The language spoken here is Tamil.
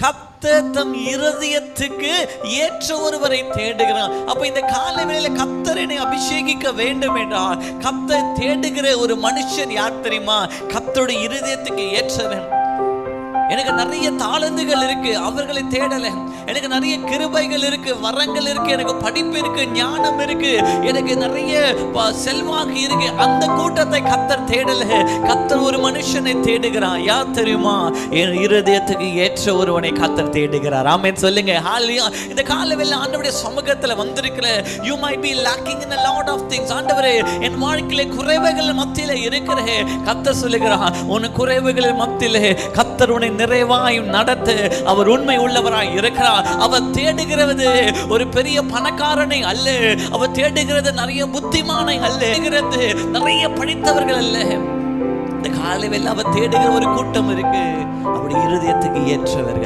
கர்த்தர் தம் இருதயத்துக்கு ஏற்ற ஒருவரை தேடுகிறார். அப்ப இந்த காலவேளையில கர்த்தர் என்னை அபிஷேகிக்க வேண்டும் என்றால் கர்த்தர் தேடுகிற ஒரு மனுஷன் யார் தெரியுமா? கர்த்தருடைய இருதயத்துக்கு ஏற்றவன். எனக்கு நிறைய தாளந்துகள் இருக்கு, அவர்களை தேடல. எனக்கு நிறைய கிருபைகள் இருக்கு, வரங்கள் இருக்கு, எனக்கு படிப்பு இருக்கு, ஞானம் இருக்கு, எனக்கு நிறைய செல்வாக்கு இருக்கு, அந்த கூட்டத்தை கர்த்தர் தேடல. கர்த்தர் ஒரு மனுஷனை தேடுகிறார். யார் தெரியுமா? என் இருதயத்துக்கு ஏற்ற ஒருவனை கர்த்தர் தேடுகிறார். ஆமென் சொல்லுங்க. ஹalleluya. இந்த காலவேளையில ஆண்டவருடைய சமூகத்துல வந்திருக்கிற you might be lacking in a lot of things. ஆண்டவரே, என் வாழ்க்கையில குறைவுகள் மத்தியில இருக்கிறே. கர்த்தர் சொல்லுகிறார், உன் குறைவுகளின் மத்தியிலே கர்த்தர் உன்னை நிறைவாய் நடத்த அவர் உண்மை உள்ளவராய் இருக்கிறார். அவர் தேடுகிறது ஒரு பெரிய பணக்காரனை அல்ல, அவர் தேடுகிறது நிறைய புத்திமானை அல்ல, நிறைய படித்தவர்கள் அல்ல. இந்த காலையில் அவர் தேடுகிற ஒரு கூட்டம் இருக்கு, அவருடைய இருதயத்துக்கு ஏற்றவர்கள்.